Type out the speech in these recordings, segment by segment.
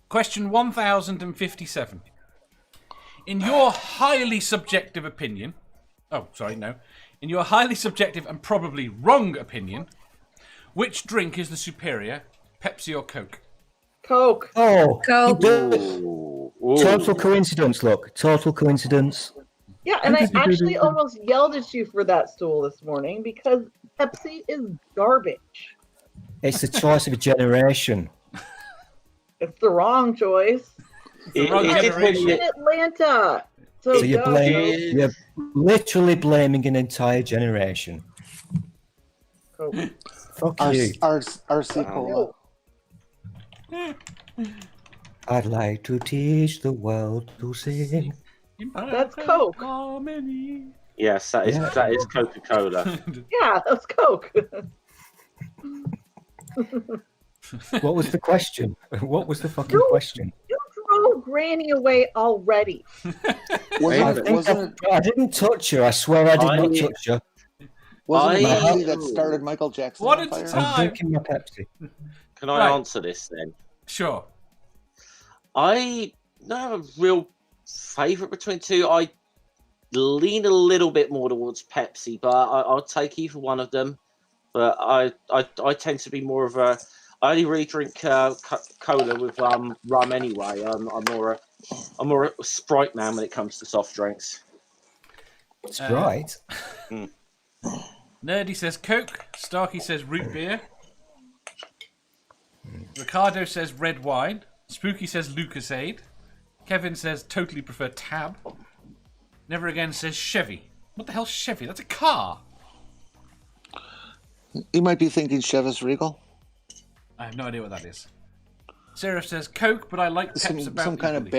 Question 1057. In your highly subjective opinion... In your highly subjective and probably wrong opinion, which drink is the superior, Pepsi or Coke? Coke. Oh, Coke. Total coincidence, look. Total coincidence. Yeah, and I actually almost yelled at you for that stool this morning because Pepsi is garbage. It's the choice of a generation. It's the wrong choice. The wrong generation. In Atlanta. So you're literally blaming an entire generation. Coke. Fuck you. RC Cola. I'd like to teach the world to sing. That's Coke. Yes, that is Coca-Cola. Yeah, that's Coke. What was the question? What was the fucking question? You drove Granny away already. I didn't touch her. I swear I did not touch her. Wasn't it Pepsi that started Michael Jackson? What on a fire? time! I'm drinking my Pepsi. Can I answer this then? Sure. I don't have a real favourite between two. I lean a little bit more towards Pepsi, but I'll take either one of them. But I tend to be more of a... I only really drink cola with rum anyway. I'm more a Sprite man when it comes to soft drinks. Sprite? Nerdy says Coke. Starkey says root beer. Ricardo says red wine. Spooky says Lucasade. Kevin says totally prefer Tab. Never Again says Chevy. What the hell's Chevy? That's a car. You might be thinking Chivas Regal. I have no idea what that is. Seraph says Coke, but I like Peps about some kind equally. of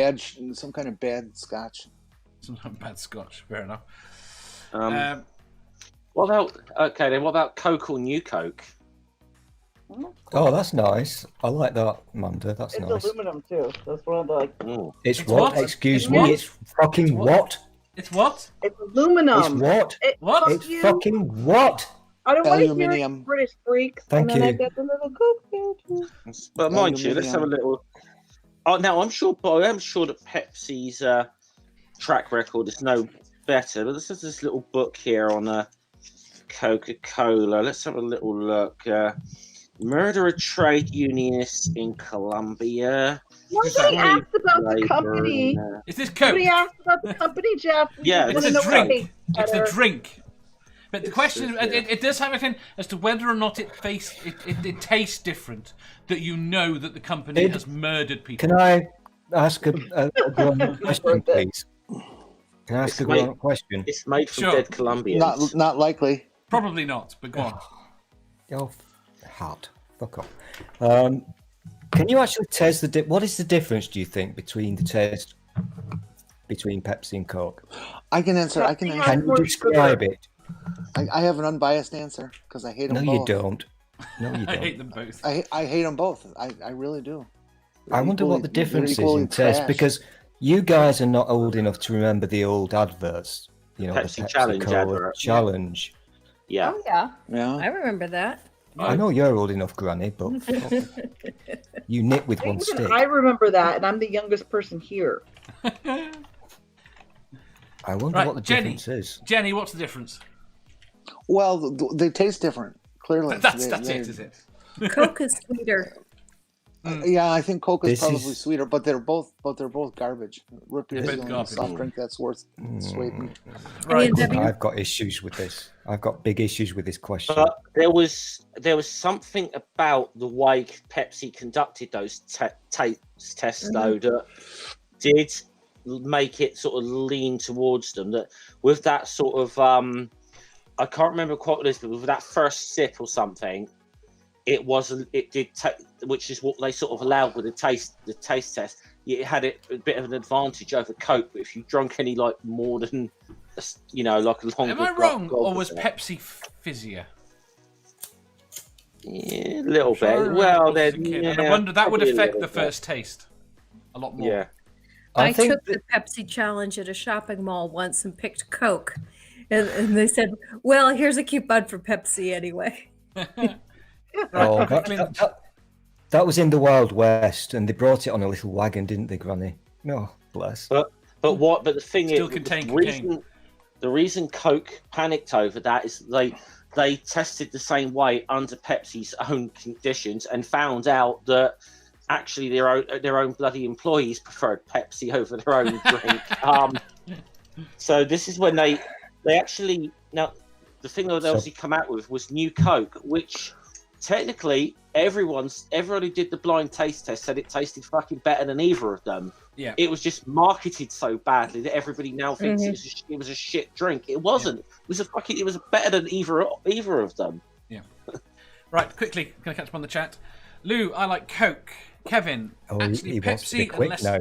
bad scotch. Some kind of bad scotch. Fair enough. What about Coke or New Coke? Oh, that's nice. I like that, Amanda. That's It's nice. aluminum too. That's one of the It's It's what? what? Excuse It's me. what? It's fucking what? It's what? It's aluminum. It's what? What? Fuck It's you. fucking what? I don't want to hear Aluminium. it, British freaks. Thank and then you. I got the little Coke there too. But mind you, let's have a little. Oh, now I'm sure that Pepsi's track record is no better. But this is this little book here on Coca-Cola. Let's have a little look. Murder a trade unionist in Colombia. Nobody asked about the company. Is this Coke? Nobody asked about the company, Jeff. We Yeah, just It's wanna a know what drink. tastes It's better. the drink. But the question, yeah. it does have a thing as to whether or not it tastes different, that you know that the company has murdered people. Can I ask a grown-up question, please? Can I ask a grown-up question? It's made from Sure. dead Colombians. Not likely. Probably not, but go on. Oh, hot. Fuck off. Can you actually taste the what is the difference, do you think, between the taste between Pepsi and Coke? I can answer. Pepsi has Can you more describe sugar. it? I have an unbiased answer because I hate them No, both. you don't. No, you I don't. hate them both. I hate them both. I really do. I wonder what the They're difference is equally in taste, trash. because you guys are not old enough to remember the old adverts. You know, Pepsi the Pepsi Challenge Cola advert. Challenge. Yeah. Oh, yeah. Yeah. I remember that. I know you're old enough, Granny, but you knit with one Even stick. I remember that, and I'm the youngest person here. I wonder Right, what the Jenny. difference is. Jenny, what's the difference? Well, they taste different. Clearly, That's They- it, is it? Coke is sweeter. Yeah, I think Coke is This probably is- sweeter, but they're both garbage. Root beer is They're the only garbage. soft drink that's worth sweetening. Right. I've got issues with this. I've got big issues with this question. But there was something about the way Pepsi conducted those taste tests, though, that did make it sort of lean towards them. That with that sort of I can't remember quite what it is, but with that first sip or something, it did, which is what they sort of allowed with the taste test. It had a bit of an advantage over Coke, but if you drunk any like more than like a longer. Am I wrong, grog or was of it, Pepsi fizzier? Yeah, a little Sure, I bit. remember Well, as a then, kid, yeah, and I wonder that would probably a affect little the bit. first taste a lot more. Yeah. I think took the Pepsi challenge at a shopping mall once and picked Coke. And they said, well, here's a coupon for Pepsi anyway. Oh, Quickly- That was in the Wild West, and they brought it on a little wagon, didn't they, Granny? No, bless. But the thing Still is, contain the reason Coke panicked over that is they tested the same way under Pepsi's own conditions and found out that actually their own bloody employees preferred Pepsi over their own drink. So this is when they actually now the thing that they obviously come out with was New Coke, which technically everyone who did the blind taste test said it tasted fucking better than either of them. Yeah. It was just marketed so badly that everybody now thinks it was a shit drink. It wasn't. Yeah. It was better than either of them. Yeah. Right, quickly, gonna catch up on the chat. Lou, I like Coke. Kevin, actually he wants to be Pepsi quick unless now.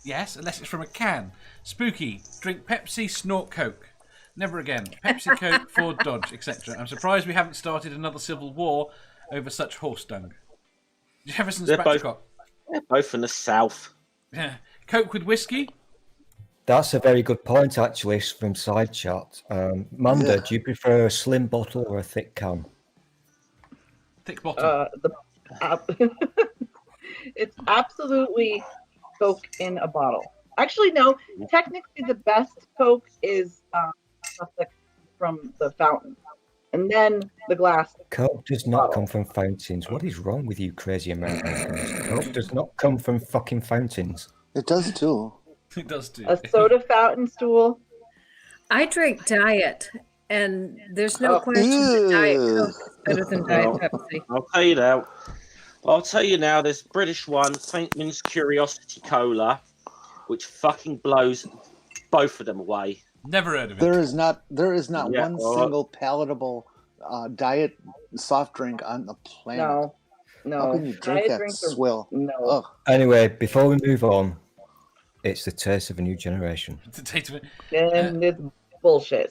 yes, unless it's from a can. Spooky, drink Pepsi, snort Coke. Never again. Pepsi, Coke, Ford, Dodge, etc. I'm surprised we haven't started another civil war over such horse dung. Jefferson Spatchcock. They're both from the south. Yeah. Coke with whiskey. That's a very good point, actually, from Side Chat. Manda, do you prefer a slim bottle or a thick can? Thick bottle. It's absolutely Coke in a bottle. Actually, no. Technically, the best Coke is stuff that comes from the fountain, and then the glass. Coke does not come from fountains. What is wrong with you crazy Americans? Coke does not come from fucking fountains. It does too. It does too. A soda fountain stool. I drink diet, and there's no question that Diet Coke is better than Diet Pepsi. I'll tell you now, there's a British one, St. Min's Curiosity Cola, which fucking blows both of them away. Never heard of it. There is not Yeah, one single palatable diet soft drink on the planet. No. How can you drink Diet that drinks are- swill? No. Ugh. Anyway, before we move on, it's the taste of a new generation. The taste of it. And it's bullshit.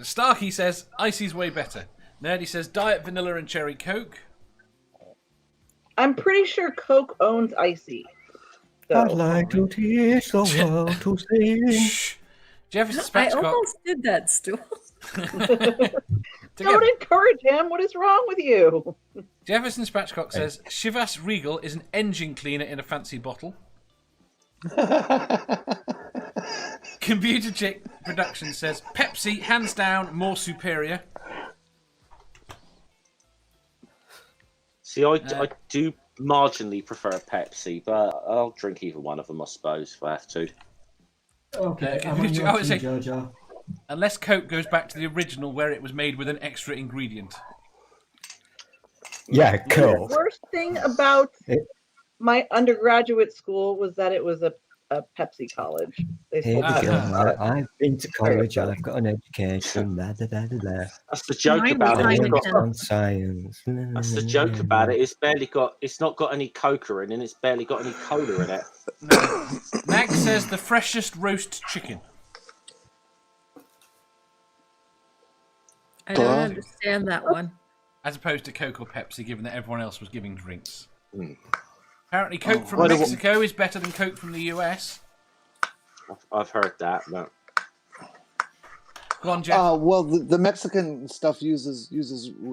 Starkey says Icy's way better. Nerdy says Diet Vanilla and Cherry Coke. I'm pretty sure Coke owns Icy. I'd like to teach the world to sing. Shh. Jefferson I Spatchcock. almost did that, Stu. Don't encourage him. What is wrong with you? Jefferson Spatchcock says Chivas Regal is an engine cleaner in a fancy bottle. Computer Chick Productions says Pepsi, hands down, more superior. See, I do marginally prefer a Pepsi, but I'll drink either one of them, I suppose, if I have to. Okay, I I'm on would your say- team, Jojo. Unless Coke goes back to the original where it was made with an extra ingredient. Yeah, The Coke. worst thing about my undergraduate school was that it was a Pepsi college. They Here sold we go. Pepsi. I've been to college. I've got an education. Da, da, da, da, da. That's the joke Mine about was it. Heineken. It's got- On science. That's the joke about it. It's not got any coca in it, and it's barely got any cola in it. Mag says the freshest roast chicken. I don't understand that one. As opposed to Coke or Pepsi, given that everyone else was giving drinks. Mm. Apparently Coke from Well, Mexico is better than Coke from the US. I've heard that, but Go on, Jeff. Well, the Mexican stuff uses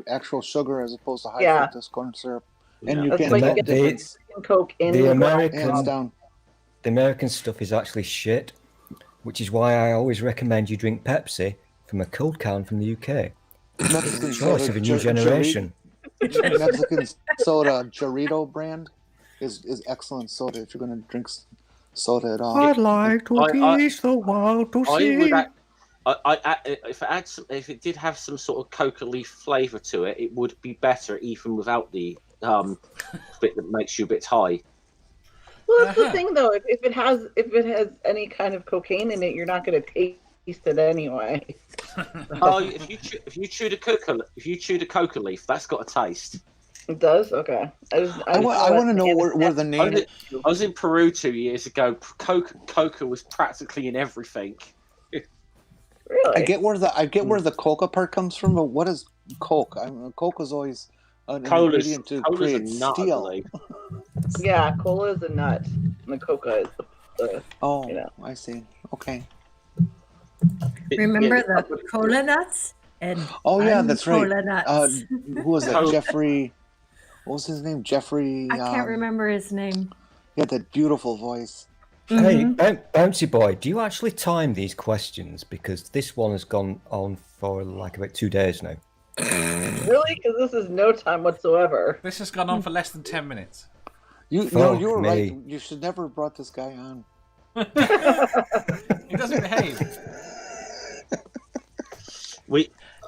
actual sugar as opposed to high Yeah. fructose corn syrup, and you That's can't why tell you the get the difference Coke in The the American- hands down. The American stuff is actually shit, which is why I always recommend you drink Pepsi from a cold can from the UK. Mexican Choice of a new generation. Mexican soda Jarrito brand is excellent soda if you're going to drink soda at all. like to teach the world to if it did have some sort of coca leaf flavour to it, it would be better even without the bit that makes you a bit high. Well, that's the thing, though. If it has any kind of cocaine in it, you're not going to taste it anyway. Oh, if you chewed a coca leaf, that's got a taste. It does. Okay. I want to know where the name. I was in Peru 2 years ago. Coca was practically in everything. Really? I get where the coca part comes from, but what is Coke? Coke is always an Cola's ingredient to a create nut, I steel. believe. Yeah, cola is a nut, and the coca is the Oh, you know. I see. Okay. Remember Yeah, the cola nuts? And Oh yeah, that's right. cola nuts. Who was that? Coke. Jeffrey. What was his name? Jeffrey. I can't remember his name. He had that beautiful voice. Hey, Bouncy Boy, do you actually time these questions? Because this one has gone on for like about 2 days now. Really? Because this is no time whatsoever. This has gone on for less than 10 minutes. You Fuck were me. right. You should never have brought this guy on. He doesn't behave.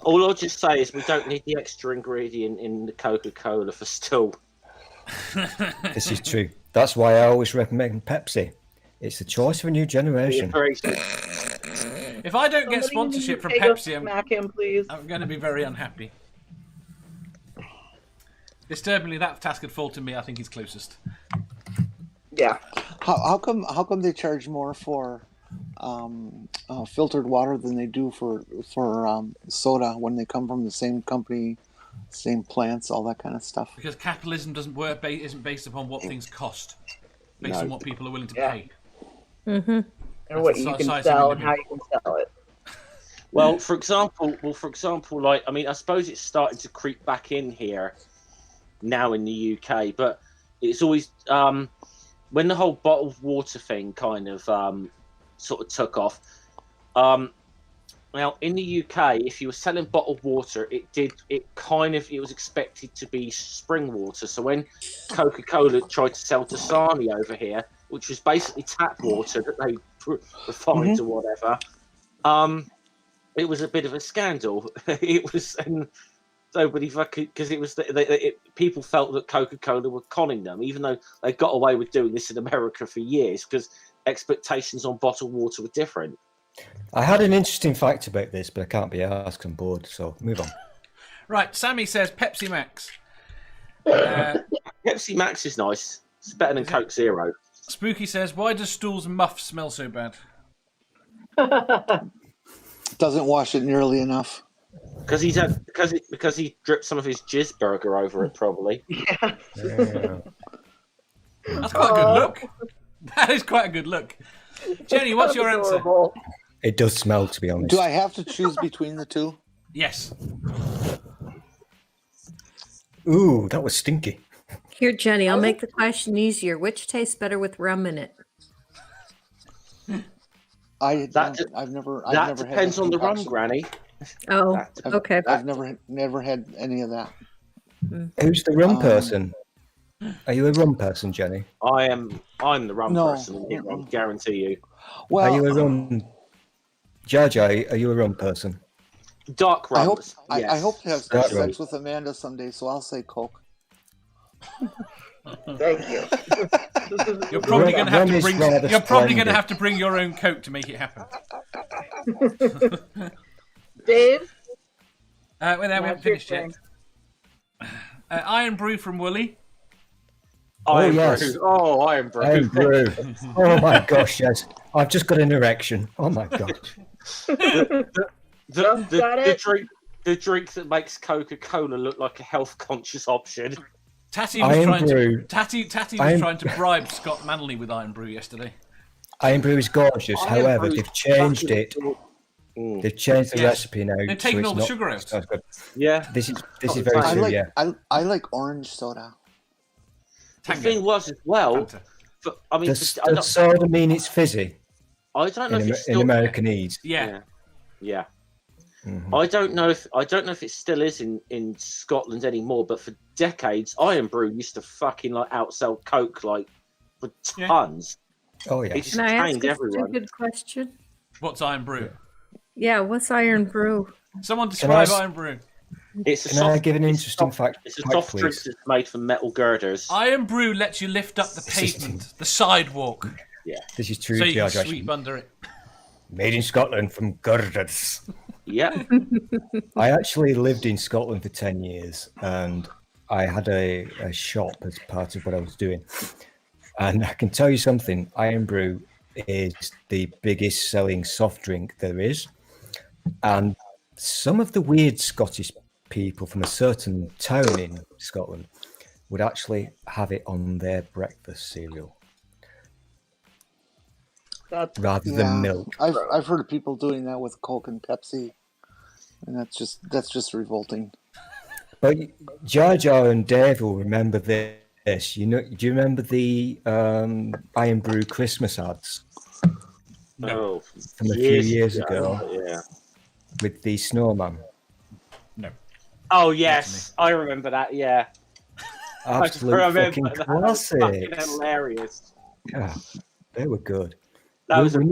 All I'll just say is we don't need the extra ingredient in the Coca-Cola for still. This is true. That's why I always recommend Pepsi. It's the choice of a new generation. If I don't get sponsorship from Pepsi, Smack him, please. I'm going to be very unhappy. Disturbingly, that task had fallen to me. I think he's closest. Yeah. How come they charge more for filtered water than they do for soda when they come from the same company, same plants, all that kind of stuff? Because capitalism doesn't work, isn't based upon what things cost, based No. on what people are willing to pay. And what you can sell and how you can sell it. Well, for example, like I suppose it's starting to creep back in here now in the UK, but it's always when the whole bottled water thing kind of sort of took off. Now in the UK, if you were selling bottled water, it was expected to be spring water. So when Coca-Cola tried to sell Dasani over here, which was basically tap water that they refined or whatever, it was a bit of a scandal. It was, and nobody fucking, because it was people felt that Coca-Cola were conning them, even though they got away with doing this in America for years because expectations on bottled water were different. I had an interesting fact about this, but I can't be asked. I'm bored, so move on. Right, Sammy says Pepsi Max. Pepsi Max is nice. It's better than Coke Zero. Spooky says, why does Stool's muff smell so bad? Doesn't wash it nearly enough. Because he dripped some of his jizz burger over it, probably. Yeah. That's quite a good look. That is quite a good look. Jenny, what's your answer? It does smell, to be honest. Do I have to choose between the two? Yes. Ooh, that was stinky. Here, Jenny, I'll make the question easier. Which tastes better with rum in it? I've never had depends on the rum, concoction. Granny. Oh, okay. I've never had any of that. Who's the rum person? Are you a rum person, Jenny? I'm the rum No. person. I guarantee you. Well, Are you a rum... Jaja, are you a rum person? Dark rum. I hope to have Dark sex rum. with Amanda someday, so I'll say Coke. Thank you. You're probably going to have Rum to is bring. rather You're probably going to splendid. have to bring your own Coke to make it happen. Dave? We haven't What's finished your yet. Iron Brew from Wooly. Iron yes. Brew. Oh, Iron Brew. Iron Brew. Oh my gosh, yes. I've just got an erection. Oh my god. The drink that makes Coca-Cola look like a health-conscious option. Tatty was Iron trying Brew. to. Tatty was Iron- trying to bribe Scott Manley with Iron Brew yesterday. Iron Brew is gorgeous. Iron However, Brew's they've changed it. Mm. They've changed the Yes. recipe now. They've taken so all it's the not- sugar out. it's not good. Yeah. This is I very true, like yeah. I like orange soda. The Tango. thing was as well. Fanta. I mean, Does soda mean it's fizzy I don't know if it's in still. Americanese? Yeah. Yeah. Mhm. I don't know if it still is in Scotland anymore, but for decades, Iron Brew used to fucking like outsell Coke like for Yeah. tons. Oh yeah. It just Can I ask tamed a everyone. stupid question? What's Iron Brew? Yeah, what's Iron Brew? Someone describe Can I- Iron Brew. It's a Can I give an it's interesting soft- fact? It's a fact, soft drink please? that's made from metal girders. Iron Brew lets you lift up the pavement, the sidewalk, This is true, so you can George. sweep under it. Made in Scotland from girders. Yeah. I actually lived in Scotland for 10 years and I had a shop as part of what I was doing. And I can tell you something, Iron Brew is the biggest selling soft drink there is. And some of the weird Scottish people from a certain town in Scotland would actually have it on their breakfast cereal That's rather than milk. I've heard of people doing that with Coke and Pepsi, and that's just revolting. But Jar Jar and Dave will remember this. You know, do you remember the Iron Brew Christmas ads Oh, from a few years ago Yeah. with the snowman? No. Oh yes, I remember that. Yeah. Absolute I remember fucking that. That was fucking classics. hilarious. Yeah, they were good. That was We-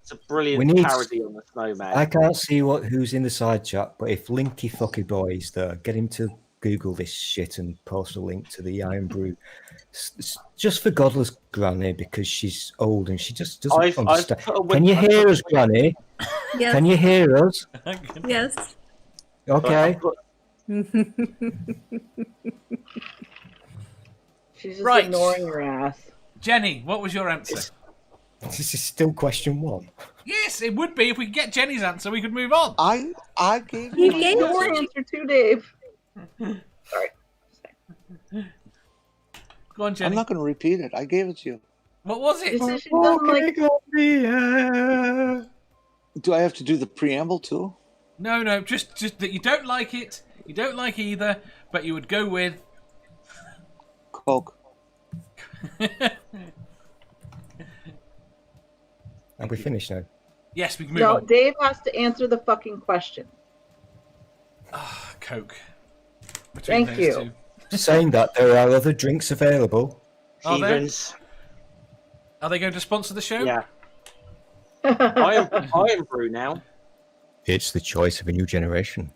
it's a brilliant we need- parody on the Snowman. I can't see who's in the side chat, but if Linky Fucky Boy is there, get him to Google this shit and post a link to the Iron Brew. Just for Godless Granny, because she's old and she just doesn't I've understand. put a Can you hear us, Granny? Yes. Can you hear us? Yes. Okay. She's just Right. ignoring your ass. Jenny, what was your answer? This is still question one. Yes, it would be. If we could get Jenny's answer, we could move on. I gave You you gave Your answer too, Dave. Sorry. Go on, I'm Jenny. not going to repeat it. I gave it to you. What was She it? said she doesn't like. Do I have to do the preamble too? No, just that you don't like it. You don't like either, but you would go with. Coke. And we finished now. Yes, we can move No, on. Dave has to answer the fucking question. Coke. Between Thank those you. two. Saying that, there are other drinks available. Are there? Stevens. Are they going to sponsor the show? Yeah. Iron Brew now. It's the choice of a new generation.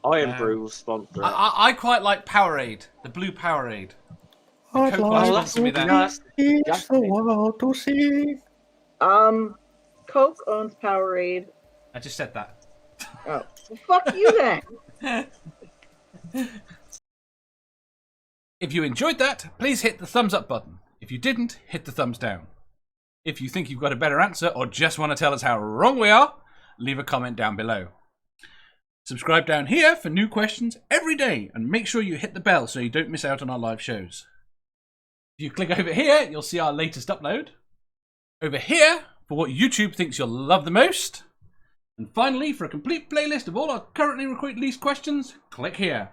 Iron Brew will sponsor it. I quite like Powerade, the blue Powerade. I'd Coke will like sponsor me that. Nice. it's the world to see. Coke owns Powerade. I just said that. Oh, well, fuck you then. If you enjoyed that, please hit the thumbs up button. If you didn't, hit the thumbs down. If you think you've got a better answer or just want to tell us how wrong we are, leave a comment down below. Subscribe down here for new questions every day and make sure you hit the bell so you don't miss out on our live shows. If you click over here, you'll see our latest upload. Over here, for what YouTube thinks you'll love the most. And finally, for a complete playlist of all our currently released questions, click here.